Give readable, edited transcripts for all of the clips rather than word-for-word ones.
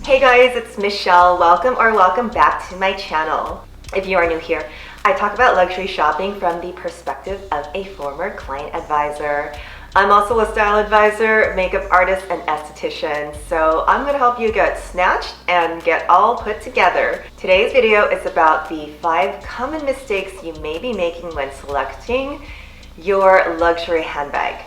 Hey guys, it's Michelle. Welcome back to my channel. If you are new here, I talk about luxury shopping from the perspective of a former client advisor. I'm also a style advisor, makeup artist, and esthetician, so I'm gonna help you get snatched and get all put together. Today's video is about the 5 common mistakes you may be making when selecting your luxury handbag.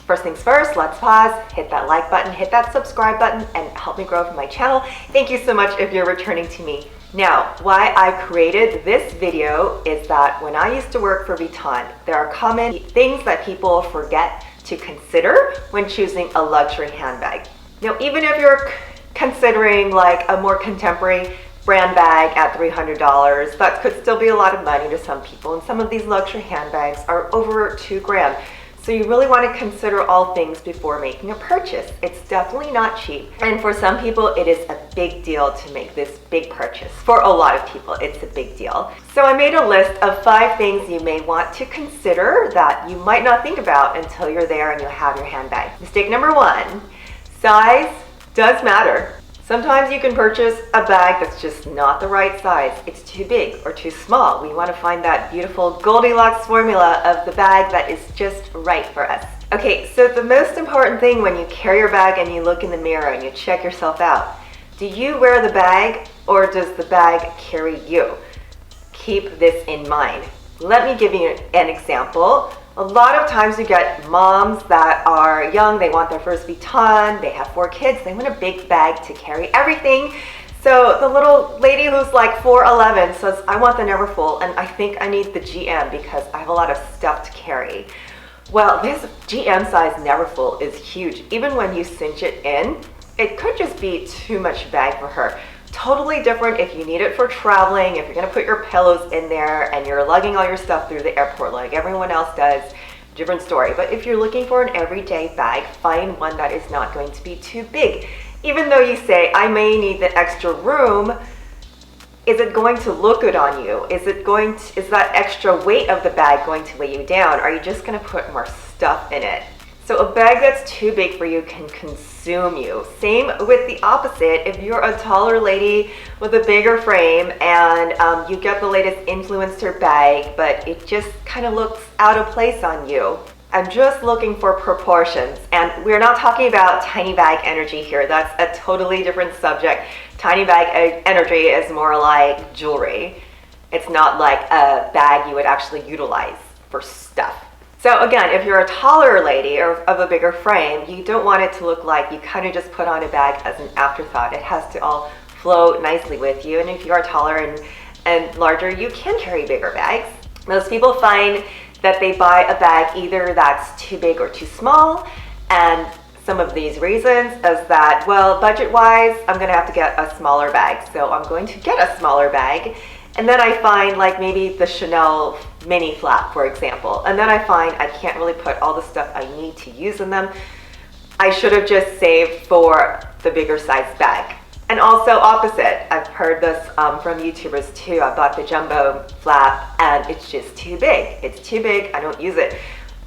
First things first, let's pause, hit that like button, hit that subscribe button, and help me grow for my channel. Thank you so much if you're returning to me. Now, why I created this video is that when I used to work for Vuitton, there are common things that people forget to consider when choosing a luxury handbag. Now, even if you're considering like a more contemporary brand bag at $300, that could still be a lot of money to some people, and some of these luxury handbags are over $2,000. So you really want to consider all things before making a purchase. It's definitely not cheap. And for some people, it is a big deal to make this big purchase. For a lot of people, it's a big deal. So I made a list of 5 things you may want to consider that you might not think about until you're there and you have your handbag. Mistake number 1, size does matter. Sometimes you can purchase a bag that's just not the right size. It's too big or too small. We want to find that beautiful Goldilocks formula of the bag that is just right for us. Okay, so the most important thing when you carry your bag and you look in the mirror and you check yourself out, do you wear the bag or does the bag carry you? Keep this in mind. Let me give you an example. A lot of times you get moms that are young, they want their first Vuitton, they have 4 kids, they want a big bag to carry everything. So the little lady who's like 4'11" says, I want the Neverfull and I think I need the GM because I have a lot of stuff to carry. Well, this GM size Neverfull is huge. Even when you cinch it in, it could just be too much bag for her. Totally different if you need it for traveling, if you're gonna put your pillows in there and you're lugging all your stuff through the airport like everyone else does, different story. But if you're looking for an everyday bag, find one that is not going to be too big. Even though you say, I may need the extra room, is it going to look good on you? Is that extra weight of the bag going to weigh you down? Are you just gonna put more stuff in it? So a bag that's too big for you can consume you. Same with the opposite. If you're a taller lady with a bigger frame and you get the latest influencer bag, but it just kind of looks out of place on you. I'm just looking for proportions. And we're not talking about tiny bag energy here. That's a totally different subject. Tiny bag energy is more like jewelry. It's not like a bag you would actually utilize for stuff. So again, if you're a taller lady or of a bigger frame, you don't want it to look like you kind of just put on a bag as an afterthought. It has to all flow nicely with you. And if you are taller and larger, you can carry bigger bags. Most people find that they buy a bag either that's too big or too small. And some of these reasons is that, well, budget-wise, I'm gonna have to get a smaller bag. So I'm going to get a smaller bag. And then I find like maybe the Chanel mini flap, for example. And then I find I can't really put all the stuff I need to use in them. I should have just saved for the bigger size bag. And also opposite, I've heard this from YouTubers too. I bought the jumbo flap and it's just too big. It's too big, I don't use it.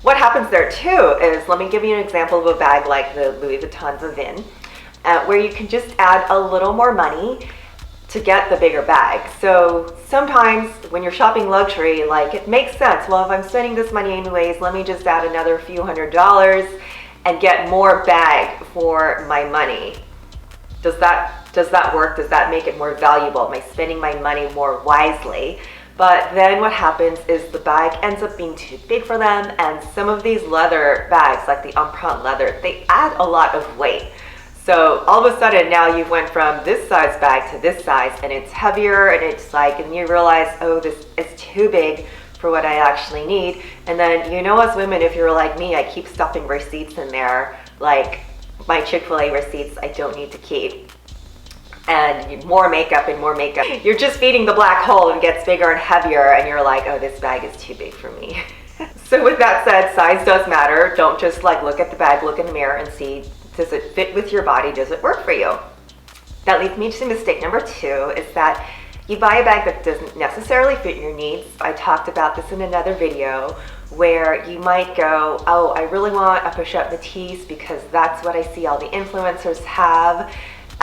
What happens there too is, let me give you an example of a bag like the Louis Vuitton Vuitton, where you can just add a little more money to get the bigger bag. So sometimes when you're shopping luxury, like it makes sense. Well, if I'm spending this money anyways, let me just add another few $100s and get more bag for my money. Does that work? Does that make it more valuable? Am I spending my money more wisely? But then what happens is the bag ends up being too big for them, and some of these leather bags, like the empreinte leather, they add a lot of weight. So all of a sudden now you went from this size bag to this size and it's heavier and it's like, and you realize, oh, this is too big for what I actually need. And then, you know, as women, if you're like me, I keep stuffing receipts in there, like my Chick-fil-A receipts I don't need to keep. And more makeup and more makeup. You're just feeding the black hole and gets bigger and heavier and you're like, oh, this bag is too big for me. So with that said, size does matter. Don't just like look at the bag, look in the mirror and see, does it fit with your body? Does it work for you? That leads me to mistake number 2 is that you buy a bag that doesn't necessarily fit your needs. I talked about this in another video where you might go, oh, I really want a push-up Matisse because that's what I see all the influencers have.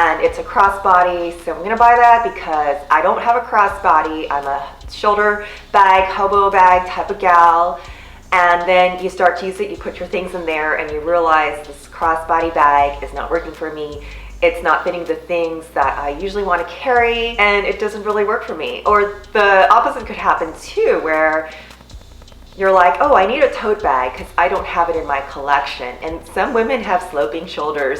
and it's a crossbody, so I'm gonna buy that because I don't have a crossbody. I'm a shoulder bag, hobo bag type of gal. And then you start to use it, you put your things in there, and you realize this crossbody bag is not working for me. It's not fitting the things that I usually want to carry, and it doesn't really work for me. Or the opposite could happen too, where you're like, oh, I need a tote bag because I don't have it in my collection. And some women have sloping shoulders.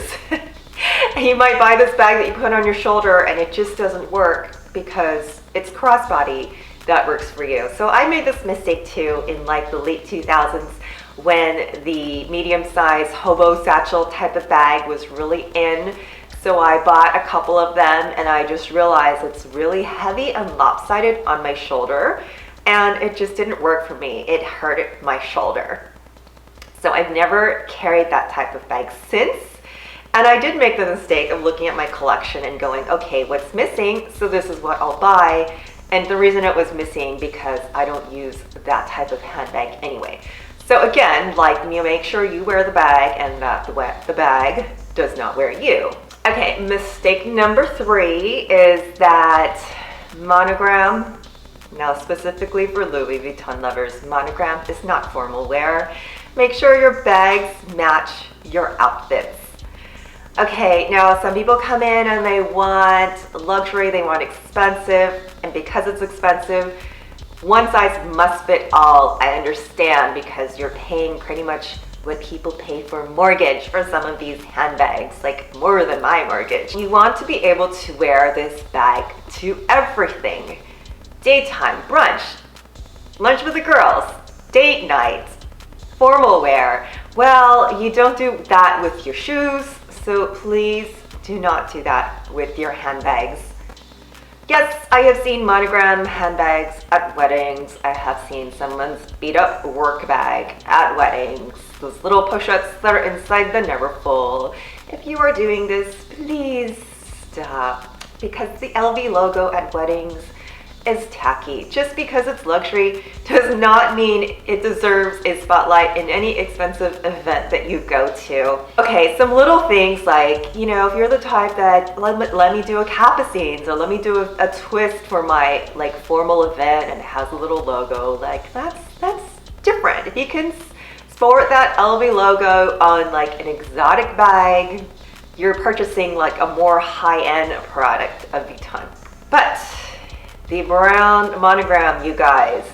And you might buy this bag that you put on your shoulder and it just doesn't work because it's crossbody that works for you. So I made this mistake too in like the late 2000s when the medium-sized hobo satchel type of bag was really in. So I bought a couple of them and I just realized it's really heavy and lopsided on my shoulder and it just didn't work for me. It hurt my shoulder. So I've never carried that type of bag since. And I did make the mistake of looking at my collection and going, okay, what's missing? So this is what I'll buy. And the reason it was missing because I don't use that type of handbag anyway. So again, like, you make sure you wear the bag and that the bag does not wear you. Okay, mistake number 3 is that monogram, now specifically for Louis Vuitton lovers, monogram is not formal wear. Make sure your bags match your outfits. Okay, now some people come in and they want luxury, they want expensive, and because it's expensive, one size must fit all. I understand because you're paying pretty much what people pay for mortgage for some of these handbags, like more than my mortgage. You want to be able to wear this bag to everything. Daytime, brunch, lunch with the girls, date night, formal wear. Well, you don't do that with your shoes. So please do not do that with your handbags. Yes, I have seen monogram handbags at weddings. I have seen someone's beat up work bag at weddings. Those little push-ups that are inside the never full. If you are doing this, please stop. Because the LV logo at weddings is tacky. Just because it's luxury does not mean it deserves a spotlight in any expensive event that you go to. Okay, some little things like, you know, if you're the type that let me do a Capucines or let me do a twist for my like formal event and it has a little logo, like that's different. If you can sport that LV logo on like an exotic bag, you're purchasing like a more high-end product of Vuitton. But the brown monogram, you guys,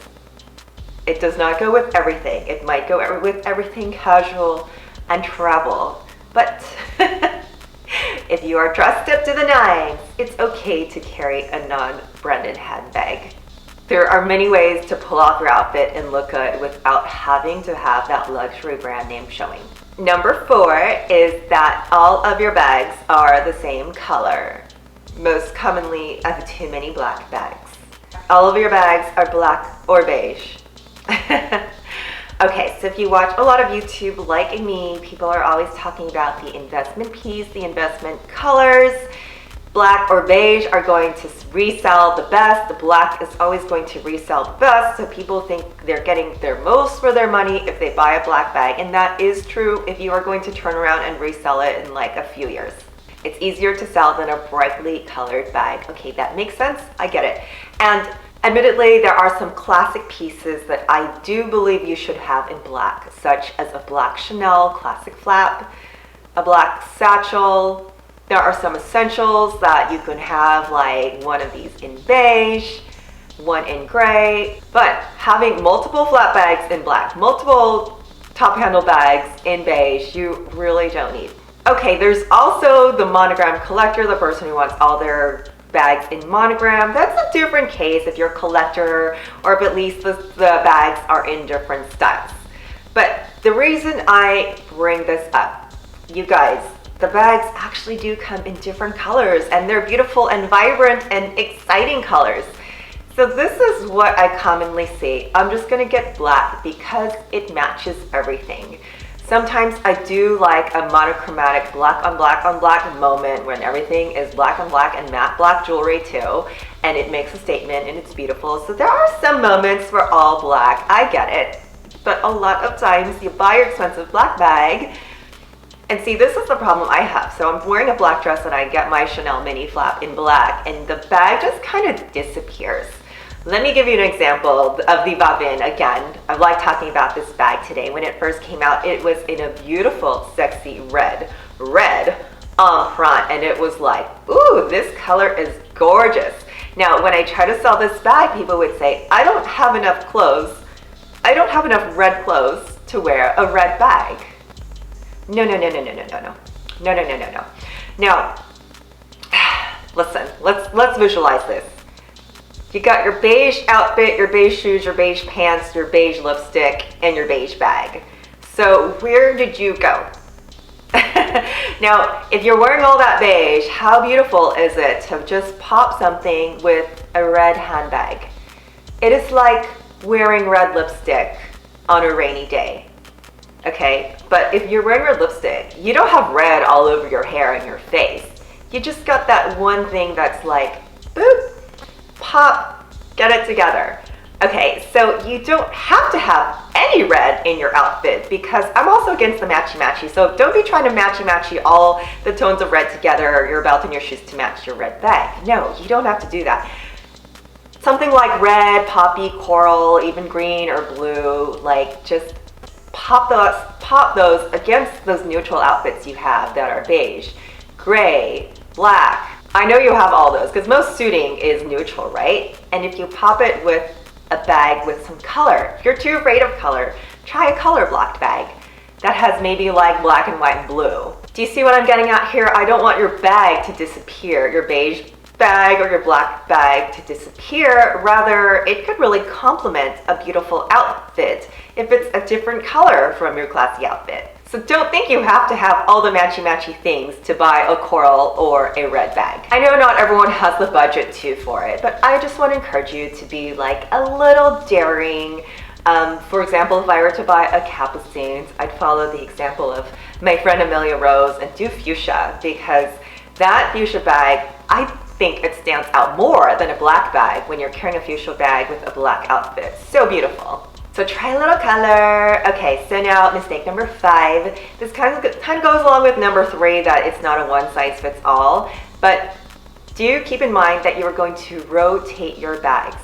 it does not go with everything. It might go with everything casual and travel. But if you are dressed up to the nines, it's okay to carry a non-branded handbag. There are many ways to pull off your outfit and look good without having to have that luxury brand name showing. Number 4 is that all of your bags are the same color. Most commonly, I have too many black bags. All of your bags are black or beige. Okay, so if you watch a lot of YouTube like me, people are always talking about the investment piece, the investment colors. Black or beige are going to resell the best. The black is always going to resell the best, so people think they're getting their most for their money if they buy a black bag, and that is true if you are going to turn around and resell it in like a few years. It's easier to sell than a brightly colored bag. Okay, that makes sense. I get it. And admittedly, there are some classic pieces that I do believe you should have in black, such as a black Chanel classic flap, a black satchel. There are some essentials that you can have, like one of these in beige, one in gray, but having multiple flap bags in black, multiple top handle bags in beige, you really don't need. Okay, there's also the monogram collector, the person who wants all their bags in monogram. That's a different case if you're a collector or if at least the bags are in different styles. But the reason I bring this up, you guys, the bags actually do come in different colors and they're beautiful and vibrant and exciting colors. So this is what I commonly see. I'm just gonna get black because it matches everything. Sometimes I do like a monochromatic black on black on black moment when everything is black on black and matte black jewelry too, and it makes a statement and it's beautiful. So there are some moments for all black, I get it. But a lot of times you buy your expensive black bag And see, this is the problem I have. So I'm wearing a black dress and I get my Chanel mini flap in black and the bag just kind of disappears. Let me give you an example of the Vuitton. Again, I like talking about this bag today. When it first came out, it was in a beautiful, sexy red en front. And it was like, ooh, this color is gorgeous. Now, when I try to sell this bag, people would say, I don't have enough clothes. I don't have enough red clothes to wear a red bag. No. Now, listen, let's visualize this. You got your beige outfit, your beige shoes, your beige pants, your beige lipstick, and your beige bag. So where did you go? Now, if you're wearing all that beige, how beautiful is it to just pop something with a red handbag? It is like wearing red lipstick on a rainy day. Okay, but if you're wearing red lipstick, you don't have red all over your hair and your face. You just got that one thing that's like, boop, pop, get it together. Okay, so you don't have to have any red in your outfit because I'm also against the matchy-matchy. So don't be trying to matchy-matchy all the tones of red together or your belt and your shoes to match your red bag. No, you don't have to do that. Something like red, poppy, coral, even green or blue, like just pop those against those neutral outfits you have that are beige, gray, black. I know you have all those because most suiting is neutral, right? And if you pop it with a bag with some color, if you're too afraid of color, try a color blocked bag that has maybe like black and white and blue. Do you see what I'm getting at here? I don't want your bag to disappear, your beige bag or your black bag to disappear. Rather, it could really complement a beautiful outfit if it's a different color from your classy outfit. So don't think you have to have all the matchy-matchy things to buy a coral or a red bag. I know not everyone has the budget for it, but I just want to encourage you to be like a little daring. For example, if I were to buy a Capucines, I'd follow the example of my friend Amelia Rose and do fuchsia, because that fuchsia bag, I think it stands out more than a black bag when you're carrying a fuchsia bag with a black outfit. So beautiful. So try a little color. Okay, so now mistake number 5. This kind of goes along with number 3, that it's not a one size fits all, but do keep in mind that you are going to rotate your bags.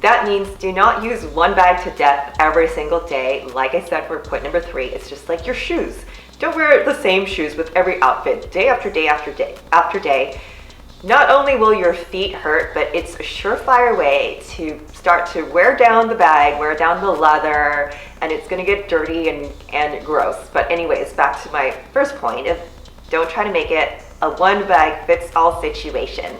That means do not use one bag to death every single day. Like I said for point number 3, it's just like your shoes. Don't wear the same shoes with every outfit day after day after day after day. Not only will your feet hurt, but it's a surefire way to start to wear down the bag, wear down the leather, and it's going to get dirty and gross. But anyways, back to my first point of don't try to make it a one bag fits all situation.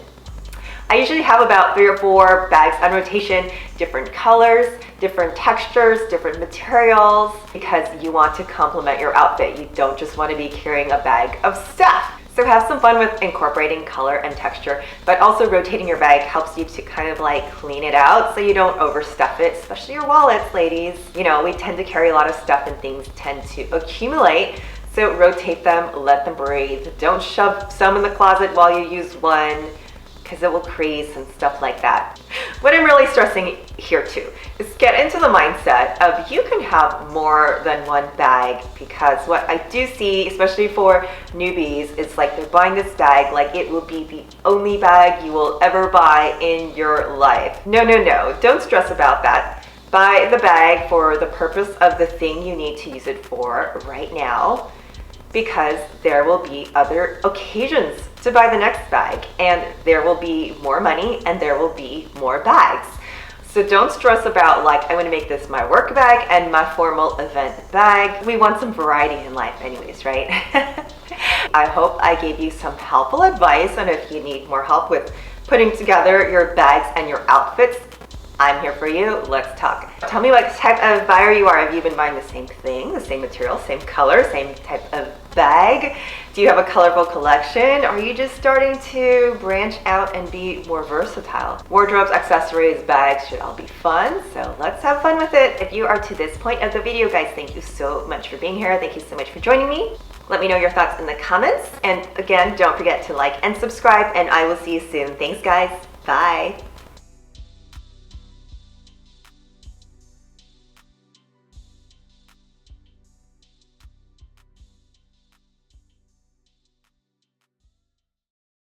I usually have about 3 or 4 bags on rotation, different colors, different textures, different materials, because you want to complement your outfit. You don't just want to be carrying a bag of stuff. So have some fun with incorporating color and texture, but also rotating your bag helps you to kind of like clean it out so you don't overstuff it, especially your wallets, ladies. You know, we tend to carry a lot of stuff and things tend to accumulate. So rotate them, let them breathe. Don't shove some in the closet while you use one, because it will crease and stuff like that. What I'm really stressing here too is get into the mindset of you can have more than one bag, because what I do see, especially for newbies, is like they're buying this bag like it will be the only bag you will ever buy in your life. No, don't stress about that. Buy the bag for the purpose of the thing you need to use it for right now, because there will be other occasions to buy the next bag, and there will be more money and there will be more bags. So don't stress about like, I want to make this my work bag and my formal event bag. We want some variety in life anyways, right? I hope I gave you some helpful advice, and if you need more help with putting together your bags and your outfits, I'm here for you. Let's talk. Tell me what type of buyer you are. Have you been buying the same thing, the same material, same color, same type of bag? Do you have a colorful collection? Or are you just starting to branch out and be more versatile? Wardrobes, accessories, bags should all be fun. So let's have fun with it. If you are to this point of the video, guys, thank you so much for being here. Thank you so much for joining me. Let me know your thoughts in the comments. And again, don't forget to like and subscribe, and I will see you soon. Thanks, guys. Bye.